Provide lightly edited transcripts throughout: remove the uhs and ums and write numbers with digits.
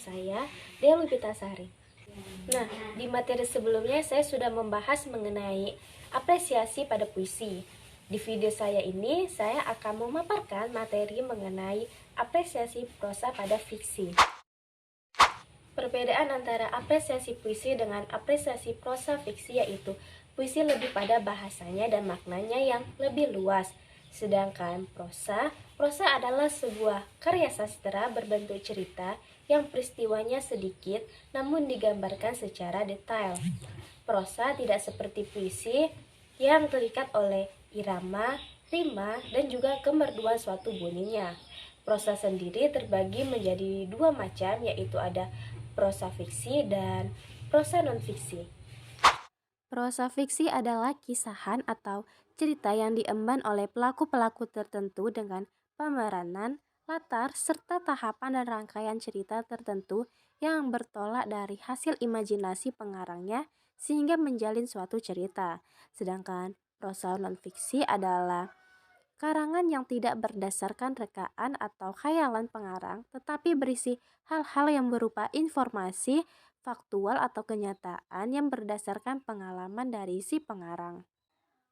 saya, Dewi Pitasari. Nah, di materi sebelumnya saya sudah membahas mengenai apresiasi pada puisi. Di video saya ini, saya akan memaparkan materi mengenai apresiasi prosa pada fiksi. Perbedaan antara apresiasi puisi dengan apresiasi prosa fiksi yaitu puisi lebih pada bahasanya dan maknanya yang lebih luas. Sedangkan prosa adalah sebuah karya sastra berbentuk cerita yang peristiwanya sedikit namun digambarkan secara detail. Prosa tidak seperti puisi yang terikat oleh irama, rima, dan juga kemerduan suatu bunyinya. Prosa sendiri terbagi menjadi dua macam, yaitu ada prosa fiksi dan prosa non-fiksi. Prosa fiksi adalah kisahan atau cerita yang diemban oleh pelaku-pelaku tertentu dengan pemeranan, latar, serta tahapan dan rangkaian cerita tertentu yang bertolak dari hasil imajinasi pengarangnya sehingga menjalin suatu cerita. Sedangkan prosa non-fiksi adalah karangan yang tidak berdasarkan rekaan atau khayalan pengarang, tetapi berisi hal-hal yang berupa informasi, faktual atau kenyataan yang berdasarkan pengalaman dari si pengarang.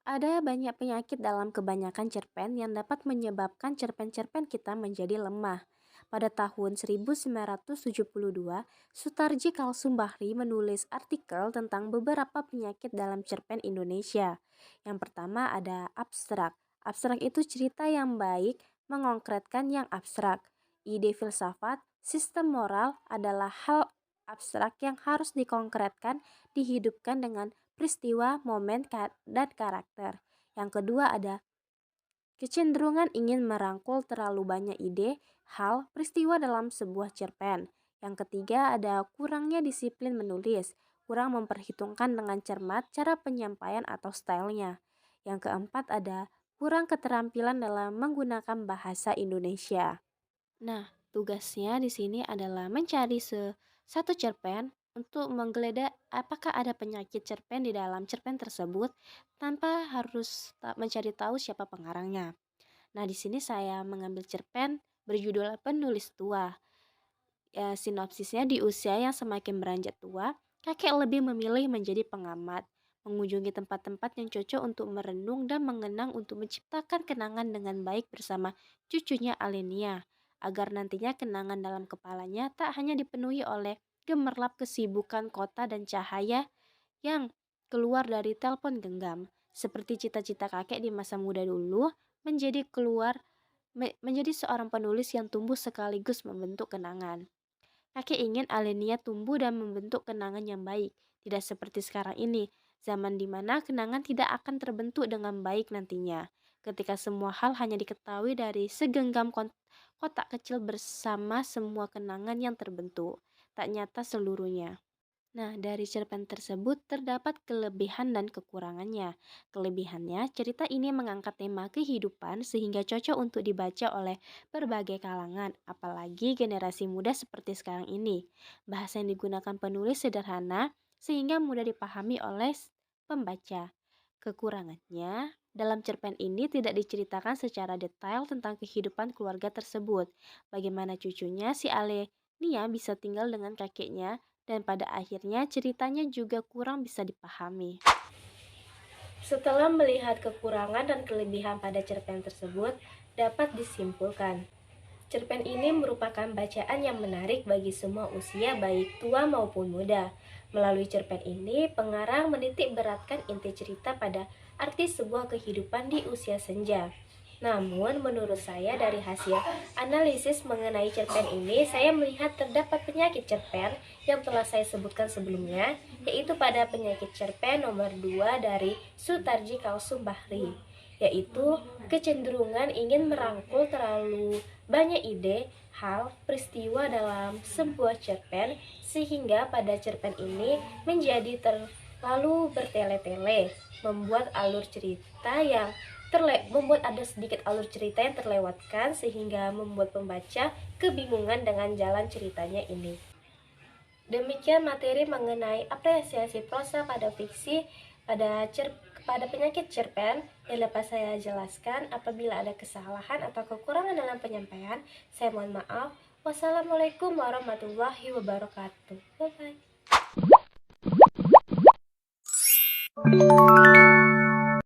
Ada banyak penyakit dalam kebanyakan cerpen yang dapat menyebabkan cerpen-cerpen kita menjadi lemah. Pada tahun 1972, Sutarji Kalsumbahri menulis artikel tentang beberapa penyakit dalam cerpen Indonesia. Yang pertama ada abstrak. Abstrak itu cerita yang baik mengongkretkan yang abstrak. Ide filsafat, sistem moral adalah hal abstrak yang harus dikonkretkan, dihidupkan dengan peristiwa, momen, dan karakter. Yang kedua ada kecenderungan ingin merangkul terlalu banyak ide, hal, peristiwa dalam sebuah cerpen. Yang ketiga ada kurangnya disiplin menulis, kurang memperhitungkan dengan cermat cara penyampaian atau stylenya. Yang keempat ada kurang keterampilan dalam menggunakan bahasa Indonesia. Nah, tugasnya di sini adalah mencari satu cerpen untuk menggeledah apakah ada penyakit cerpen di dalam cerpen tersebut tanpa harus mencari tahu siapa pengarangnya. Nah, di sini saya mengambil cerpen berjudul Penulis Tua. Ya, sinopsisnya di usia yang semakin beranjak tua, kakek lebih memilih menjadi pengamat, mengunjungi tempat-tempat yang cocok untuk merenung dan mengenang untuk menciptakan kenangan dengan baik bersama cucunya Alenia, agar nantinya kenangan dalam kepalanya tak hanya dipenuhi oleh gemerlap kesibukan kota dan cahaya yang keluar dari telepon genggam, seperti cita-cita kakek di masa muda dulu menjadi seorang penulis yang tumbuh sekaligus membentuk kenangan. Kakek ingin Alenia tumbuh dan membentuk kenangan yang baik, tidak seperti sekarang ini, zaman di mana kenangan tidak akan terbentuk dengan baik nantinya, ketika semua hal hanya diketahui dari segenggam kotak kecil bersama semua kenangan yang terbentuk, tak nyata seluruhnya. Nah, dari cerpen tersebut terdapat kelebihan dan kekurangannya. Kelebihannya, cerita ini mengangkat tema kehidupan sehingga cocok untuk dibaca oleh berbagai kalangan, apalagi generasi muda seperti sekarang ini. Bahasa yang digunakan penulis sederhana sehingga mudah dipahami oleh pembaca. Kekurangannya, dalam cerpen ini tidak diceritakan secara detail tentang kehidupan keluarga tersebut. Bagaimana cucunya si Alenia bisa tinggal dengan kakeknya, dan pada akhirnya ceritanya juga kurang bisa dipahami. Setelah melihat kekurangan dan kelebihan pada cerpen tersebut, dapat disimpulkan, cerpen ini merupakan bacaan yang menarik bagi semua usia baik tua maupun muda. Melalui cerpen ini, pengarang menitik beratkan inti cerita pada arti sebuah kehidupan di usia senja. Namun, menurut saya dari hasil analisis mengenai cerpen ini, saya melihat terdapat penyakit cerpen yang telah saya sebutkan sebelumnya, yaitu pada penyakit cerpen nomor 2 dari Sutarji Kalsumbahri, yaitu kecenderungan ingin merangkul terlalu banyak ide, hal, peristiwa dalam sebuah cerpen, sehingga pada cerpen ini menjadi terlalu bertele-tele, membuat ada sedikit alur cerita yang terlewatkan sehingga membuat pembaca kebingungan dengan jalan ceritanya ini. Demikian materi mengenai apresiasi prosa pada fiksi pada penyakit cerpen yang dapat saya jelaskan. Apabila ada kesalahan atau kekurangan dalam penyampaian, saya mohon maaf. Wassalamualaikum warahmatullahi wabarakatuh. Bye bye.